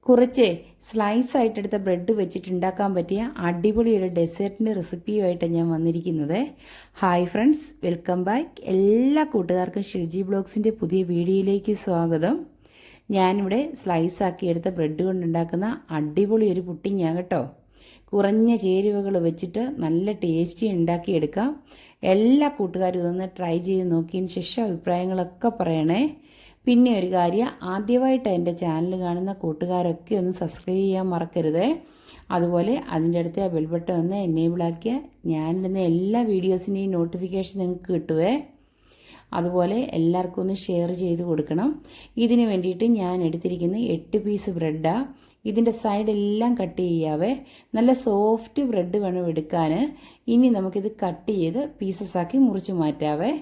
കുറച്ച് slice ആയിട്ടെടുത്ത bread വെച്ചിട്ട് ഉണ്ടാക്കാൻ പറ്റിയ അടിപൊളി ഒരു ഡെസേർട്ടിൻ്റെ റെസിപ്പിയുമായിട്ട് ഞാൻ വന്നിരിക്കുന്നത്. Hi friends, welcome back. എല്ലാ കൂട്ടുകാർക്കും ഷിൽജി ബ്ലോഗ്സിൻ്റെ പുതിയ വീഡിയോയിലേക്ക് സ്വാഗതം. ഞാനിവിടെ സ്ലൈസ് ആക്കിയെടുത്ത ബ്രെഡ് കൊണ്ടുണ്ടാക്കുന്ന അടിപൊളി ഒരു പുഡിങ്ങാണ് കേട്ടോ. കുറഞ്ഞ ചേരുവകൾ വെച്ചിട്ട് നല്ല ടേസ്റ്റി ഉണ്ടാക്കിയെടുക്കാം. എല്ലാ കൂട്ടുകാരും ഇതൊന്ന് ട്രൈ ചെയ്ത് നോക്കിയതിന് ശേഷം അഭിപ്രായങ്ങളൊക്കെ പറയണേ. പിന്നെ ഒരു കാര്യം, ആദ്യമായിട്ട് എൻ്റെ ചാനൽ കാണുന്ന കൂട്ടുകാരൊക്കെ ഒന്ന് സബ്സ്ക്രൈബ് ചെയ്യാൻ മറക്കരുത്. അതുപോലെ അതിൻ്റെ അടുത്ത് ആ ബെൽ ബട്ടൺ ഒന്ന് എനേബിൾ ആക്കിയാൽ ഞാനിടുന്ന എല്ലാ വീഡിയോസിൻ്റെയും നോട്ടിഫിക്കേഷൻ നിങ്ങൾക്ക് കിട്ടുവേ. അതുപോലെ എല്ലാവർക്കും ഒന്ന് ഷെയർ ചെയ്ത് കൊടുക്കണം. ഇതിന് വേണ്ടിയിട്ട് ഞാൻ എടുത്തിരിക്കുന്ന 8 പീസ് ബ്രെഡാണ്. ഇതിൻ്റെ സൈഡെല്ലാം കട്ട് ചെയ്യാവേ. നല്ല സോഫ്റ്റ് ബ്രെഡ് വേണം എടുക്കാൻ. ഇനി നമുക്കിത് കട്ട് ചെയ്ത് പീസസ് ആക്കി മുറിച്ച് മാറ്റാവേ.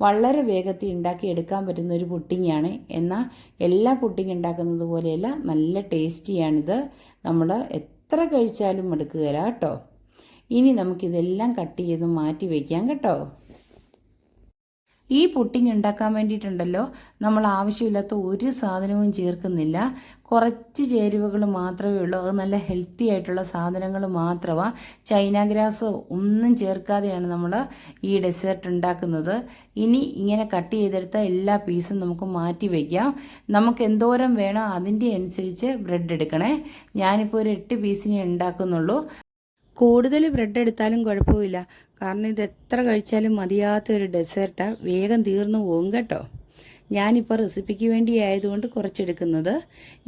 വളരെ വേഗത്തിൽ ഉണ്ടാക്കി എടുക്കാൻ പറ്റുന്ന ഒരു പുഡിങ്ങാണ്. എന്നാൽ എല്ലാ പുഡിങ് ഉണ്ടാക്കുന്നത് പോലെയല്ല, നല്ല ടേസ്റ്റിയാണിത്. നമ്മൾ എത്ര കഴിച്ചാലും മടുക്കുകയില്ല കേട്ടോ. ഇനി നമുക്കിതെല്ലാം കട്ട് ചെയ്ത് മാറ്റി വയ്ക്കാം കേട്ടോ. ഈ പുഡിങ് ഉണ്ടാക്കാൻ വേണ്ടിയിട്ടുണ്ടല്ലോ, നമ്മൾ ആവശ്യമില്ലാത്ത ഒരു സാധനവും ചേർക്കുന്നില്ല. കുറച്ച് ചേരുവകൾ മാത്രമേ ഉള്ളൂ. അത് നല്ല ഹെൽത്തി ആയിട്ടുള്ള സാധനങ്ങൾ മാത്രമാണ്. ചൈന ഗ്രാസ് ഒന്നും ചേർക്കാതെയാണ് നമ്മൾ ഈ ഡെസേർട്ട് ഉണ്ടാക്കുന്നത്. ഇനി ഇങ്ങനെ കട്ട് ചെയ്തെടുത്ത എല്ലാ പീസും നമുക്ക് മാറ്റി വയ്ക്കാം. നമുക്ക് എന്തോരം വേണോ അതിൻ്റെ അനുസരിച്ച് ബ്രെഡ് എടുക്കണേ. ഞാനിപ്പോൾ ഒരു 8 പീസിനെ ഉണ്ടാക്കുന്നുള്ളൂ. കൂടുതൽ ബ്രെഡ് എടുത്താലും കുഴപ്പമില്ല, കാരണം ഇത് എത്ര കഴിച്ചാലും മതിയാത്തൊരു ഡെസേർട്ടാണ്. വേഗം തീർന്നു പോകും കേട്ടോ. ഞാനിപ്പോൾ റെസിപ്പിക്ക് വേണ്ടി ആയതുകൊണ്ട് കുറച്ചെടുക്കുന്നത്.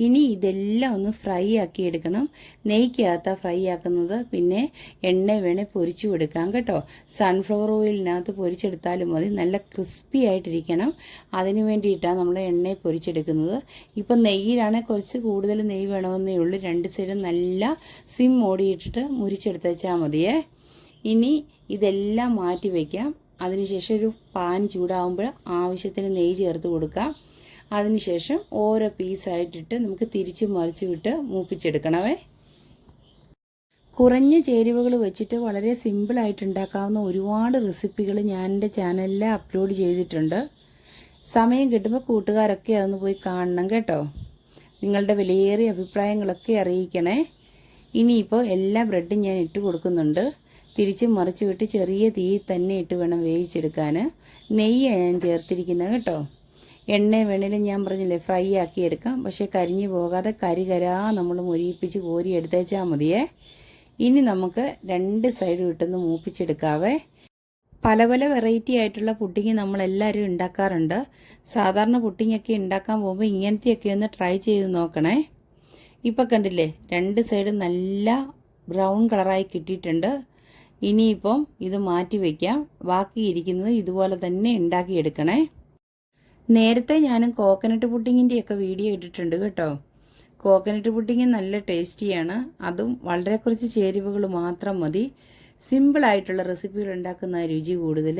ഇനി ഇതെല്ലാം ഒന്ന് ഫ്രൈ ആക്കി എടുക്കണം. നെയ്ക്കകത്താണ് ഫ്രൈ ആക്കുന്നത്. പിന്നെ എണ്ണ വേണേൽ പൊരിച്ചു കൊടുക്കാം കേട്ടോ. സൺഫ്ലവർ ഓയിലിനകത്ത് പൊരിച്ചെടുത്താലും മതി. നല്ല ക്രിസ്പി ആയിട്ടിരിക്കണം. അതിന് വേണ്ടിയിട്ടാണ് നമ്മൾ എണ്ണയിൽ പൊരിച്ചെടുക്കുന്നത്. ഇപ്പം നെയ്യിലാണെങ്കിൽ കുറച്ച് കൂടുതൽ നെയ്യ് വേണമെന്നേ ഉള്ളൂ. 2 സൈഡും നല്ല സിം ഓടിയിട്ടിട്ട് മുരിച്ചെടുത്തേച്ചാൽ മതിയേ. ഇനി ഇതെല്ലാം മാറ്റി വയ്ക്കാം. അതിനുശേഷം ഒരു പാൻ ചൂടാകുമ്പോൾ ആവശ്യത്തിന് നെയ്യ് ചേർത്ത് കൊടുക്കാം. അതിനുശേഷം ഓരോ പീസായിട്ടിട്ട് നമുക്ക് തിരിച്ച് മറിച്ച് വിട്ട് മൂപ്പിച്ചെടുക്കണമേ. കുറഞ്ഞ ചേരുവകൾ വെച്ചിട്ട് വളരെ സിമ്പിളായിട്ട് ഉണ്ടാക്കാവുന്ന ഒരുപാട് റെസിപ്പികൾ ഞാൻ എൻ്റെ ചാനലിൽ അപ്ലോഡ് ചെയ്തിട്ടുണ്ട്. സമയം കിട്ടുമ്പോൾ കൂട്ടുകാരൊക്കെ അതൊന്ന് പോയി കാണണം കേട്ടോ. നിങ്ങളുടെ വിലയേറിയ അഭിപ്രായങ്ങളൊക്കെ അറിയിക്കണേ. ഇനിയിപ്പോൾ എല്ലാ ബ്രെഡും ഞാൻ ഇട്ട് കൊടുക്കുന്നുണ്ട്. തിരിച്ച് മറിച്ച് വിട്ട് ചെറിയ തീ തന്നെ ഇട്ട് വേണം വേവിച്ചെടുക്കാൻ. നെയ്യാണ് ഞാൻ ചേർത്തിരിക്കുന്നത് കേട്ടോ. എണ്ണ വേണേലും ഞാൻ പറഞ്ഞില്ലേ ഫ്രൈ ആക്കി എടുക്കാം. പക്ഷേ കരിഞ്ഞു പോകാതെ കരികരാ നമ്മൾ മൊരിയിപ്പിച്ച് കോരി എടുത്തേച്ചാൽ മതിയേ. ഇനി നമുക്ക് 2 സൈഡും ഇട്ടൊന്ന് മൂപ്പിച്ചെടുക്കാവേ. പല പല വെറൈറ്റി ആയിട്ടുള്ള പുഡിങ് നമ്മളെല്ലാവരും ഉണ്ടാക്കാറുണ്ട്. സാധാരണ പുഡിങ്ങൊക്കെ ഉണ്ടാക്കാൻ പോകുമ്പോൾ ഇങ്ങനത്തെയൊക്കെ ഒന്ന് ട്രൈ ചെയ്ത് നോക്കണേ. ഇപ്പം കണ്ടില്ലേ, 2 സൈഡും നല്ല ബ്രൗൺ കളറായി കിട്ടിയിട്ടുണ്ട്. ഇനിയിപ്പം ഇത് മാറ്റി വയ്ക്കാം. ബാക്കി ഇരിക്കുന്നത് ഇതുപോലെ തന്നെ ഉണ്ടാക്കിയെടുക്കണേ. നേരത്തെ ഞാനും കോക്കനട്ട് പുഡിങ്ങിൻ്റെയൊക്കെ വീഡിയോ ഇട്ടിട്ടുണ്ട് കേട്ടോ. കോക്കനട്ട് പുഡിങ് നല്ല ടേസ്റ്റിയാണ്. അതും വളരെ കുറച്ച് ചേരുവകൾ മാത്രം മതി. സിമ്പിളായിട്ടുള്ള റെസിപ്പികൾ ഉണ്ടാക്കുന്ന രുചി കൂടുതൽ.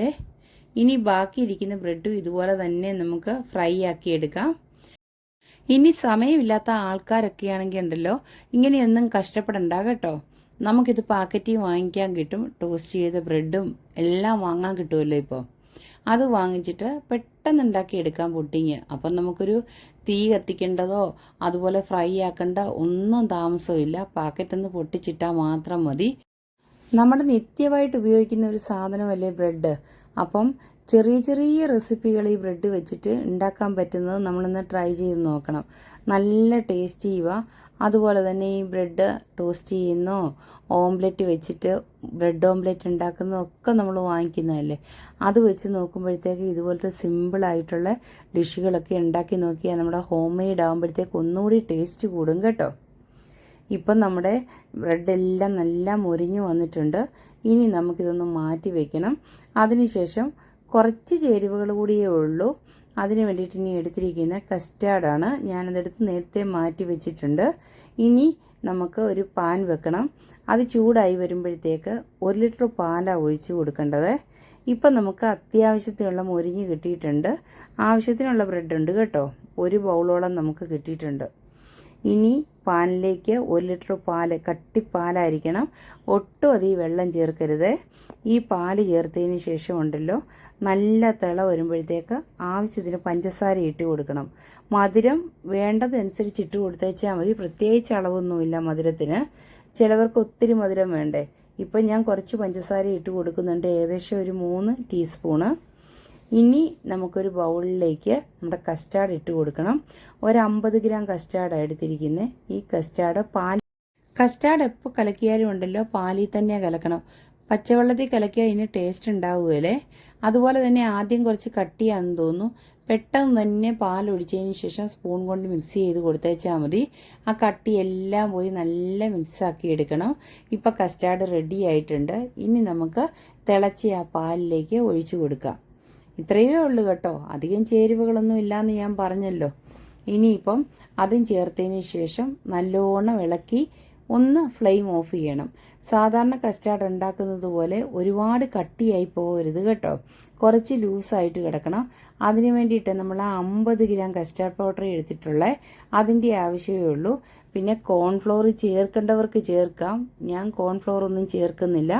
ഇനി ബാക്കി ഇരിക്കുന്ന ബ്രെഡും ഇതുപോലെ തന്നെ നമുക്ക് ഫ്രൈ ആക്കിയെടുക്കാം. ഇനി സമയമില്ലാത്ത ആൾക്കാരൊക്കെ ആണെങ്കിൽ ഉണ്ടല്ലോ, ഇങ്ങനെയൊന്നും കഷ്ടപ്പെടണ്ട കേട്ടോ. നമുക്കിത് പാക്കറ്റിൽ വാങ്ങിക്കാൻ കിട്ടും. ടോസ്റ്റ് ചെയ്ത ബ്രെഡും എല്ലാം വാങ്ങാൻ കിട്ടുമല്ലോ ഇപ്പോൾ. അത് വാങ്ങിച്ചിട്ട് പെട്ടെന്ന് ഉണ്ടാക്കിയെടുക്കാം പുഡിങ്. അപ്പം നമുക്കൊരു തീ കത്തിക്കേണ്ടതോ അതുപോലെ ഫ്രൈ ആക്കേണ്ട ഒന്നും താമസമില്ല. പാക്കറ്റിൽ നിന്ന് പൊട്ടിച്ചിട്ടാൽ മാത്രം മതി. നമ്മുടെ നിത്യമായിട്ട് ഉപയോഗിക്കുന്ന ഒരു സാധനമല്ലേ ബ്രെഡ്. അപ്പം ചെറിയ ചെറിയ റെസിപ്പികൾ ഈ ബ്രെഡ് വെച്ചിട്ട് ഉണ്ടാക്കാൻ പറ്റുന്നത് നമ്മളൊന്ന് ട്രൈ ചെയ്ത് നോക്കണം. നല്ല ടേസ്റ്റിയുവാ. അതുപോലെ തന്നെ ഈ ബ്രെഡ് ടോസ്റ്റ് ചെയ്യുന്നോ ഓംലെറ്റ് വെച്ചിട്ട് ബ്രെഡ് ഓംലെറ്റ് ഉണ്ടാക്കുന്നതൊക്കെ നമ്മൾ വാങ്ങിക്കുന്നതല്ലേ. അത് വെച്ച് നോക്കുമ്പോഴത്തേക്ക് ഇതുപോലത്തെ സിമ്പിളായിട്ടുള്ള ഡിഷുകളൊക്കെ ഉണ്ടാക്കി നോക്കിയാൽ നമ്മുടെ ഹോം മെയ്ഡ് ആകുമ്പോഴത്തേക്ക് ഒന്നുകൂടി ടേസ്റ്റ് കൂടും കേട്ടോ. ഇപ്പം നമ്മുടെ ബ്രെഡെല്ലാം നല്ല മൊരിഞ്ഞു വന്നിട്ടുണ്ട്. ഇനി നമുക്കിതൊന്ന് മാറ്റി വയ്ക്കണം. അതിനുശേഷം കുറച്ച് ചേരുവകൾ കൂടിയേ ഉള്ളൂ. അതിന് വേണ്ടിയിട്ട് ഇനി എടുത്തിരിക്കുന്ന കസ്റ്റാർഡാണ്. ഞാനതെടുത്ത് നേരത്തെ മാറ്റി വെച്ചിട്ടുണ്ട്. ഇനി നമുക്ക് ഒരു പാൻ വെക്കണം. അത് ചൂടായി വരുമ്പോഴത്തേക്ക് 1 ലിറ്റർ പാലാണ് ഒഴിച്ച് കൊടുക്കേണ്ടത്. ഇപ്പം നമുക്ക് അത്യാവശ്യത്തിനുള്ള മൊരിഞ്ഞ് കിട്ടിയിട്ടുണ്ട്. ആവശ്യത്തിനുള്ള ബ്രെഡ് ഉണ്ട് കേട്ടോ. 1 ബൗളോളം നമുക്ക് കിട്ടിയിട്ടുണ്ട്. ഇനി പാനിലേക്ക് 1 ലിറ്റർ പാല്, കട്ടിപ്പാലായിരിക്കണം. ഒട്ടും അധികം വെള്ളം ചേർക്കരുത്. ഈ പാല് ചേർത്തതിന് ശേഷം ഉണ്ടല്ലോ, നല്ല തിള വരുമ്പോഴത്തേക്ക് ആവശ്യത്തിന് പഞ്ചസാര ഇട്ട് കൊടുക്കണം. മധുരം വേണ്ടതനുസരിച്ച് ഇട്ട് കൊടുത്തേച്ചാൽ മതി. പ്രത്യേകിച്ച് അളവൊന്നുമില്ല മധുരത്തിന്. ചിലവർക്ക് ഒത്തിരി മധുരം വേണ്ടേ. ഇപ്പം ഞാൻ കുറച്ച് പഞ്ചസാര ഇട്ട് കൊടുക്കുന്നുണ്ട്, ഏകദേശം ഒരു 3 ടീസ്പൂണ്. ഇനി നമുക്കൊരു ബൗളിലേക്ക് നമ്മുടെ കസ്റ്റാർഡ് ഇട്ട് കൊടുക്കണം. ഒരു 50 ഗ്രാം കസ്റ്റാർഡ് എടുത്തിരിക്കുന്നത്. ഈ കസ്റ്റാർഡ് എപ്പോൾ കലക്കിയാലും ഉണ്ടല്ലോ പാലിൽ തന്നെ കലക്കണം. പച്ചവെള്ളത്തിൽ കലക്കിയാൽ ഇതിന് ടേസ്റ്റ് ഉണ്ടാവുകയല്ലേ. അതുപോലെ തന്നെ ആദ്യം കുറച്ച് കട്ടിയാണെന്ന് തോന്നുന്നു. പെട്ടെന്ന് തന്നെ പാലൊഴിച്ചതിന് ശേഷം സ്പൂൺ കൊണ്ട് മിക്സ് ചെയ്ത് കൊടുത്തേച്ചാൽ മതി. ആ കട്ടിയെല്ലാം പോയി നല്ല മിക്സാക്കി എടുക്കണം. ഇപ്പം കസ്റ്റാർഡ് റെഡി ആയിട്ടുണ്ട്. ഇനി നമുക്ക് തിളച്ച് ആ പാലിലേക്ക് ഒഴിച്ചു കൊടുക്കാം. ഇത്രയേ ഉള്ളൂ കേട്ടോ, അധികം ചേരുവകളൊന്നും ഇല്ലയെന്ന് ഞാൻ പറഞ്ഞല്ലോ. ഇനിയിപ്പം അതും ചേർത്തതിന് ശേഷം നല്ലോണം ഇളക്കി ഒന്ന് ഫ്ലെയിം ഓഫ് ചെയ്യണം. സാധാരണ കസ്റ്റാർഡ് ഉണ്ടാക്കുന്നത് പോലെ ഒരുപാട് കട്ടിയായി പോകരുത് കേട്ടോ, കുറച്ച് ലൂസായിട്ട് കിടക്കണം. അതിന് വേണ്ടിയിട്ട് നമ്മൾ 50 ഗ്രാം കസ്റ്റാർഡ് പൗഡർ എടുത്തിട്ടുള്ള അതിൻ്റെ ആവശ്യമേ ഉള്ളൂ. പിന്നെ കോൺഫ്ലോർ ചേർക്കേണ്ടവർക്ക് ചേർക്കാം. ഞാൻ കോൺഫ്ലോർ ഒന്നും ചേർക്കുന്നില്ല,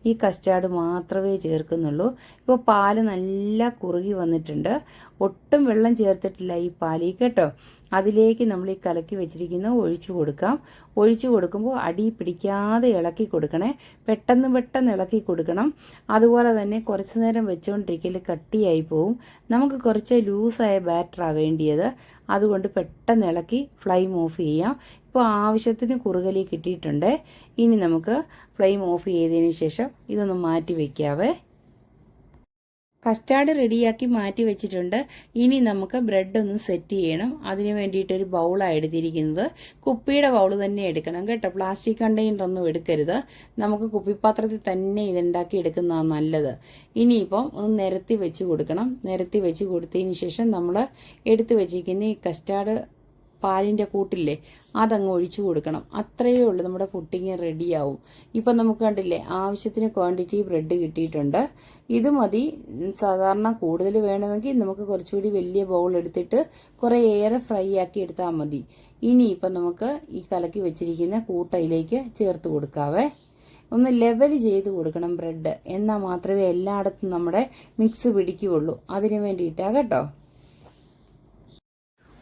ഈ കസ്റ്റാർഡ് മാത്രമേ ചേർക്കുന്നുള്ളൂ. ഇപ്പോൾ പാല് നല്ല കുറുകി വന്നിട്ടുണ്ട്. ഒട്ടും വെള്ളം ചേർത്തിട്ടില്ല ഈ പാലിൽ കേട്ടോ. അതിലേക്ക് നമ്മൾ ഈ കലക്കി വെച്ചിരിക്കുന്ന ഒഴിച്ചു കൊടുക്കാം. ഒഴിച്ചു കൊടുക്കുമ്പോൾ അടി പിടിക്കാതെ ഇളക്കി കൊടുക്കണേ. പെട്ടെന്ന് ഇളക്കി കൊടുക്കണം. അതുപോലെ തന്നെ കുറച്ച് നേരം വെച്ചുകൊണ്ടിരിക്കൽ കട്ടിയായി പോവും. നമുക്ക് കുറച്ച് ലൂസായ ബാറ്ററാണ് വേണ്ടിയത്. അതുകൊണ്ട് പെട്ടെന്ന് ഇളക്കി ഫ്ലെയിം ഓഫ് ചെയ്യാം. ഇപ്പോൾ ആവശ്യത്തിന് കുറുകലി കിട്ടിയിട്ടുണ്ട്. ഇനി നമുക്ക് ഫ്ലെയിം ഓഫ് ചെയ്തതിന് ശേഷം ഇതൊന്ന് മാറ്റി വയ്ക്കാവേ. കസ്റ്റാർഡ് റെഡിയാക്കി മാറ്റി വെച്ചിട്ടുണ്ട്. ഇനി നമുക്ക് ബ്രെഡ് ഒന്ന് സെറ്റ് ചെയ്യണം. അതിന് വേണ്ടിയിട്ടൊരു ബൗളാണ് എടുത്തിരിക്കുന്നത്. കുപ്പിയുടെ ബൗൾ തന്നെ എടുക്കണം കേട്ടോ, പ്ലാസ്റ്റിക് കണ്ടെയ്നർ ഒന്നും എടുക്കരുത്. നമുക്ക് കുപ്പിപ്പാത്രത്തിൽ തന്നെ ഇതുണ്ടാക്കി എടുക്കുന്നതാണ് നല്ലത്. ഇനിയിപ്പം ഒന്ന് നിരത്തി വെച്ച് കൊടുക്കണം. നിരത്തി വെച്ച് കൊടുത്തതിന് ശേഷം നമ്മൾ എടുത്തു വെച്ചിരിക്കുന്ന ഈ കസ്റ്റാർഡ് പാലിൻ്റെ കൂട്ടില്ലേ അതങ്ങ് ഒഴിച്ചു കൊടുക്കണം. അത്രയേ ഉള്ളൂ, നമ്മുടെ പുഡിങ് റെഡിയാവും. ഇപ്പം നമുക്ക് കണ്ടില്ലേ ആവശ്യത്തിന് ക്വാണ്ടിറ്റി ബ്രെഡ് കിട്ടിയിട്ടുണ്ട്. ഇത് മതി. സാധാരണ കൂടുതൽ വേണമെങ്കിൽ നമുക്ക് കുറച്ചുകൂടി വലിയ ബൗൾ എടുത്തിട്ട് കുറേ ഏറെ ഫ്രൈ ആക്കി എടുത്താൽ മതി. ഇനിയിപ്പം നമുക്ക് ഈ കലക്കി വെച്ചിരിക്കുന്ന കൂട്ടയിലേക്ക് ചേർത്ത് കൊടുക്കാവേ. ഒന്ന് ലെവൽ ചെയ്ത് കൊടുക്കണം ബ്രെഡ്, എന്നാൽ മാത്രമേ എല്ലായിടത്തും നമ്മുടെ മിക്സ് പിടിക്കുകയുള്ളൂ. അതിന് വേണ്ടിയിട്ടാണ് കേട്ടോ.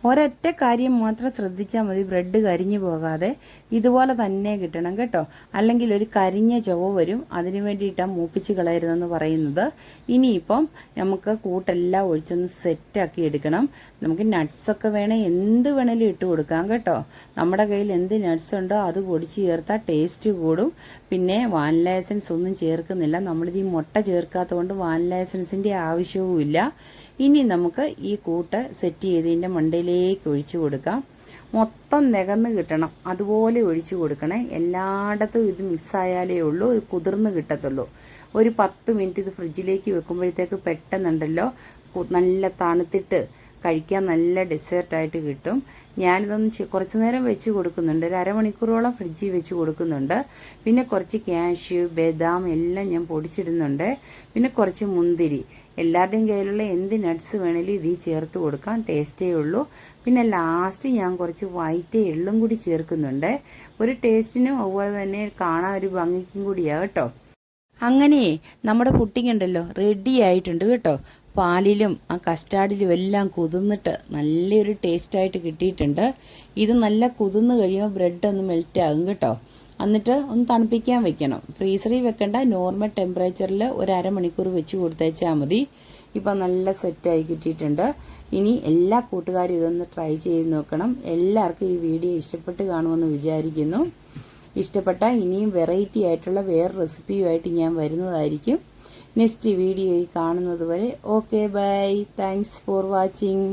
ഒരൊറ്റ കാര്യം മാത്രം ശ്രദ്ധിച്ചാൽ മതി, ബ്രെഡ് കരിഞ്ഞു പോകാതെ ഇതുപോലെ തന്നെ കിട്ടണം കേട്ടോ. അല്ലെങ്കിൽ ഒരു കരിഞ്ഞ ചുവ വരും. അതിന് വേണ്ടിയിട്ടാണ് മൂപ്പിച്ച് കളയരുതെന്ന് പറയുന്നത്. ഇനിയിപ്പം നമുക്ക് കൂട്ടെല്ലാം ഒഴിച്ചൊന്ന് സെറ്റാക്കി എടുക്കണം. നമുക്ക് നട്ട്സൊക്കെ വേണേൽ എന്ത് വേണേലും ഇട്ട് കൊടുക്കാം കേട്ടോ. നമ്മുടെ കയ്യിൽ എന്ത് നട്ട്സ് ഉണ്ടോ അത് പൊടിച്ച് ചേർത്താൽ ടേസ്റ്റ് കൂടും. പിന്നെ വാനില എസൻസ് ഒന്നും ചേർക്കുന്നില്ല. നമ്മളിത് ഈ മുട്ട ചേർക്കാത്തതുകൊണ്ട് വാനില എസൻസിൻ്റെ ആവശ്യവുമില്ല. ഇനി നമുക്ക് ഈ കൂട്ട് സെറ്റ് ചെയ്തതിൻ്റെ മണ്ടയിലേക്ക് ഒഴിച്ചു കൊടുക്കാം. മൊത്തം നികന്ന് കിട്ടണം, അതുപോലെ ഒഴിച്ചു കൊടുക്കണേ. എല്ലായിടത്തും ഇത് മിക്സായാലേ ഉള്ളൂ ഇത് കുതിർന്ന് കിട്ടത്തുള്ളൂ. ഒരു 10 മിനിറ്റ് ഇത് ഫ്രിഡ്ജിലേക്ക് വെക്കുമ്പോഴത്തേക്ക് പെട്ടെന്നുണ്ടല്ലോ നല്ല തണുത്തിട്ട് കഴിക്കാൻ നല്ല ഡെസേർട്ടായിട്ട് കിട്ടും. ഞാനിതൊന്ന് കുറച്ച് നേരം വെച്ച് കൊടുക്കുന്നുണ്ട്, ഒരു അരമണിക്കൂറോളം ഫ്രിഡ്ജിൽ വെച്ച് കൊടുക്കുന്നുണ്ട്. പിന്നെ കുറച്ച് കാഷ്യൂ ബദാം എല്ലാം ഞാൻ പൊടിച്ചിടുന്നുണ്ട്. പിന്നെ കുറച്ച് മുന്തിരി, എല്ലാവരുടെയും കയ്യിലുള്ള എന്ത് നട്ട്സ് വേണേലും ഇതിൽ ചേർത്ത് കൊടുക്കാം, ടേസ്റ്റേ ഉള്ളൂ. പിന്നെ ലാസ്റ്റ് ഞാൻ കുറച്ച് വൈറ്റ് എള്ളും കൂടി ചേർക്കുന്നുണ്ട്. ഒരു ടേസ്റ്റിനും അതുപോലെ തന്നെ കാണാൻ ഒരു ഭംഗിക്കും കൂടിയാണ് കേട്ടോ. അങ്ങനെ നമ്മുടെ പുഡിങ് ഉണ്ടല്ലോ റെഡി ആയിട്ടുണ്ട് കേട്ടോ. പാലിലും ആ കസ്റ്റാർഡിലും എല്ലാം കുതിർന്നിട്ട് നല്ലൊരു ടേസ്റ്റായിട്ട് കിട്ടിയിട്ടുണ്ട്. ഇത് നല്ല കുതിർന്ന് കഴിയുമ്പോൾ ബ്രെഡ് ഒന്ന് മെൽറ്റ് ആകും കേട്ടോ. എന്നിട്ട് ഒന്ന് തണുപ്പിക്കാൻ വെക്കണം. ഫ്രീസറിൽ വെക്കേണ്ട, നോർമൽ ടെമ്പറേച്ചറിൽ ഒരു അരമണിക്കൂർ വെച്ച് കൊടുത്തേച്ചാൽ മതി. ഇപ്പം നല്ല സെറ്റായി കിട്ടിയിട്ടുണ്ട്. ഇനി എല്ലാ കൂട്ടുകാരും ഇതൊന്ന് ട്രൈ ചെയ്ത് നോക്കണം. എല്ലാവർക്കും ഈ വീഡിയോ ഇഷ്ടപ്പെട്ട് കാണുമെന്ന് വിചാരിക്കുന്നു. ഇഷ്ടപ്പെട്ടാൽ ഇനിയും വെറൈറ്റി ആയിട്ടുള്ള വേറെ റെസിപ്പിയുമായിട്ട് ഞാൻ വരുന്നതായിരിക്കും. നെക്സ്റ്റ് വീഡിയോയിൽ കാണുന്നത് വരെ okay bye. Thanks for watching.